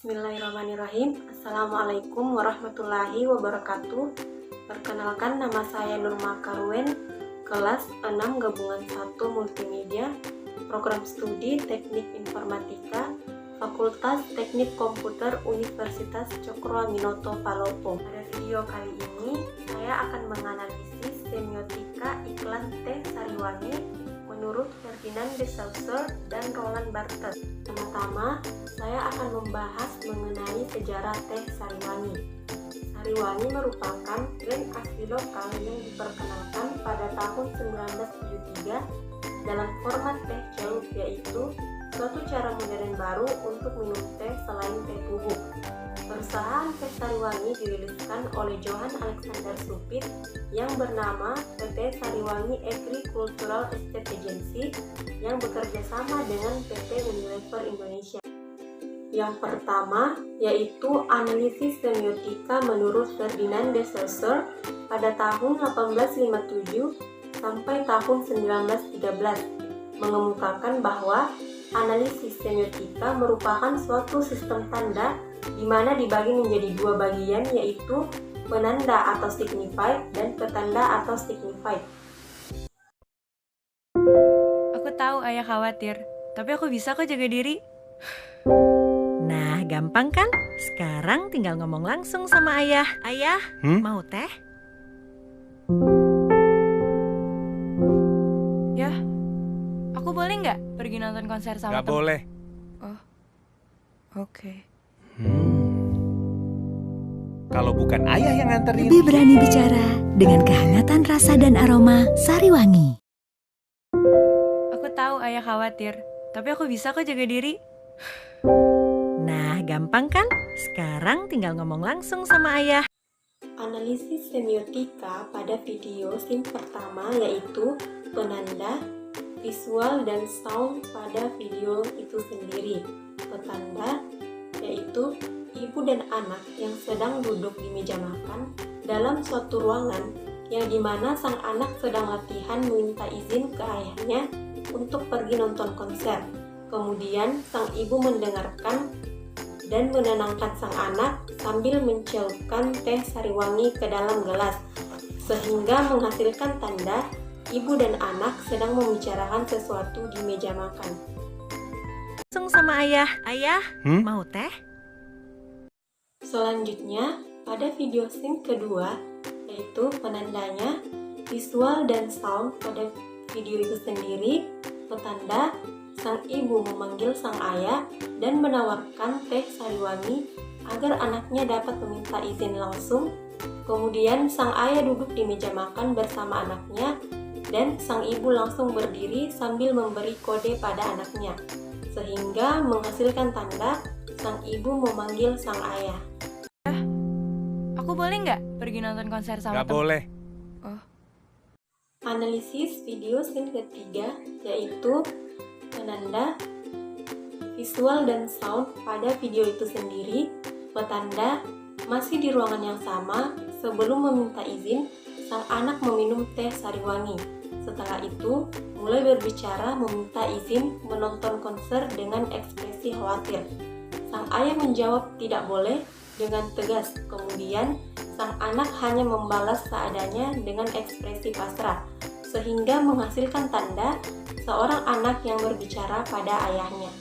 Bismillahirrahmanirrahim. Assalamualaikum warahmatullahi wabarakatuh. Perkenalkan, nama saya Nurma Karwen, kelas 6 gabungan 1 multimedia, program studi Teknik Informatika, Fakultas Teknik Komputer Universitas Cokroaminoto Palopo. Pada video kali ini, saya akan menganalisis semiotika iklan teh Sariwangi menurut Ferdinand de Saussure dan Roland Barthes. Pertama, saya akan membahas mengenai sejarah teh Sariwangi. Sariwangi merupakan brand asli lokal yang diperkenalkan pada tahun 1973 dalam format teh celup, yaitu suatu cara modern baru untuk minum teh selain teh bubuk. Perusahaan teh Sariwangi diriliskan oleh Johann Alexander Supit yang bernama PT Sariwangi Agricultural Estate Agency yang bekerja sama dengan PT Unilever Indonesia. Yang pertama yaitu analisis semiotika menurut Ferdinand de Saussure pada tahun 1857 sampai tahun 1913, mengemukakan bahwa analisis semiotika merupakan suatu sistem tanda di mana dibagi menjadi dua bagian, yaitu penanda atau signified dan petanda atau signified. Aku tahu ayah khawatir, tapi aku bisa kok jaga diri. Nah, gampang kan? Sekarang tinggal ngomong langsung sama ayah. Ayah, mau teh? Ya, aku boleh nggak pergi nonton konser sama Gak boleh. Oh, oke. Kalau bukan ayah yang nganterin. Lebih berani bicara dengan kehangatan rasa dan aroma Sariwangi. Aku tahu ayah khawatir, tapi aku bisa kok jaga diri. Nah, gampang kan? Sekarang tinggal ngomong langsung sama ayah. Analisis semiotika pada video scene pertama yaitu penanda, visual dan sound pada video itu sendiri. Petanda yaitu ibu dan anak yang sedang duduk di meja makan dalam suatu ruangan yang dimana sang anak sedang latihan meminta izin ke ayahnya untuk pergi nonton konser. Kemudian sang ibu mendengarkan dan menenangkan sang anak sambil mencelupkan teh Sariwangi ke dalam gelas, sehingga menghasilkan tanda ibu dan anak sedang membicarakan sesuatu di meja makan. Langsung sama ayah. Ayah, mau teh? Selanjutnya, pada video scene kedua, yaitu penandanya, visual dan sound pada video itu sendiri, petanda, sang ibu memanggil sang ayah dan menawarkan teh Sariwangi agar anaknya dapat meminta izin langsung. Kemudian sang ayah duduk di meja makan bersama anaknya dan sang ibu langsung berdiri sambil memberi kode pada anaknya, sehingga menghasilkan tanda sang ibu memanggil sang ayah. Aku boleh nggak pergi nonton konser sama Gak boleh. Oh, Analisis video scene ketiga yaitu penanda, visual dan sound pada video itu sendiri. Petanda masih di ruangan yang sama. Sebelum meminta izin, sang anak meminum teh Sariwangi. Setelah itu, mulai berbicara meminta izin menonton konser dengan ekspresi khawatir. Sang ayah menjawab tidak boleh dengan tegas. Kemudian, sang anak hanya membalas seadanya dengan ekspresi pasrah, sehingga menghasilkan tanda seorang anak yang berbicara pada ayahnya.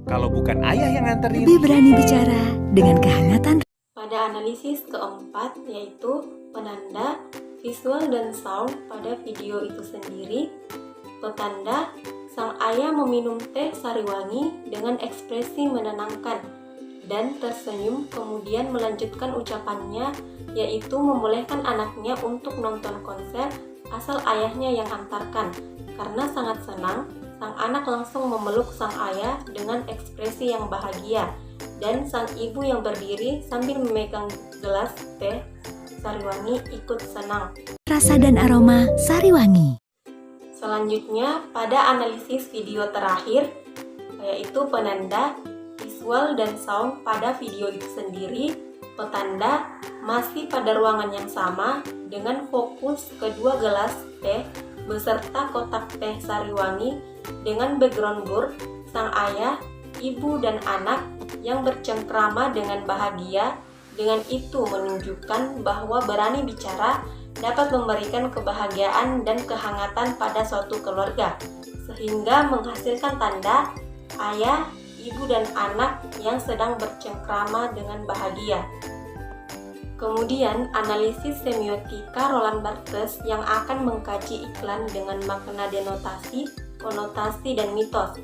Kalau bukan ayah yang nganterin. Lebih berani bicara dengan kehangatan. Pada analisis keempat yaitu penanda, visual dan sound pada video itu sendiri. Petanda, sang ayah meminum teh Sariwangi dengan ekspresi menenangkan dan tersenyum, kemudian melanjutkan ucapannya yaitu membolehkan anaknya untuk nonton konser asal ayahnya yang antarkan. Karena sangat senang, sang anak langsung memeluk sang ayah dengan ekspresi yang bahagia, dan sang ibu yang berdiri sambil memegang gelas teh Sariwangi ikut senang. Rasa dan aroma Sariwangi. Selanjutnya, pada analisis video terakhir yaitu penanda, visual dan sound pada video itu sendiri. Petanda masih pada ruangan yang sama dengan fokus kedua gelas teh beserta kotak teh Sariwangi dengan background blur. Sang ayah ibu dan anak yang bercengkrama dengan bahagia. Dengan itu menunjukkan bahwa berani bicara dapat memberikan kebahagiaan dan kehangatan pada suatu keluarga, sehingga menghasilkan tanda ayah, ibu, dan anak yang sedang bercengkrama dengan bahagia. Kemudian, analisis semiotika Roland Barthes yang akan mengkaji iklan dengan makna denotasi, konotasi, dan mitos.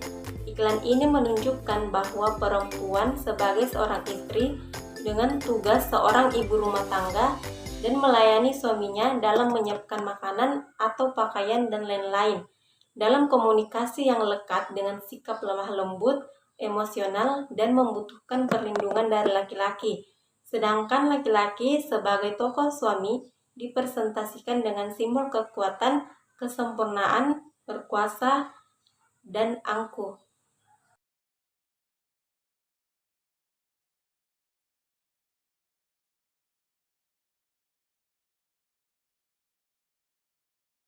Iklan ini menunjukkan bahwa perempuan sebagai seorang istri dengan tugas seorang ibu rumah tangga dan melayani suaminya dalam menyiapkan makanan atau pakaian dan lain-lain, dalam komunikasi yang lekat dengan sikap lemah lembut, emosional, dan membutuhkan perlindungan dari laki-laki. Sedangkan laki-laki sebagai tokoh suami dipresentasikan dengan simbol kekuatan, kesempurnaan, berkuasa, dan angkuh.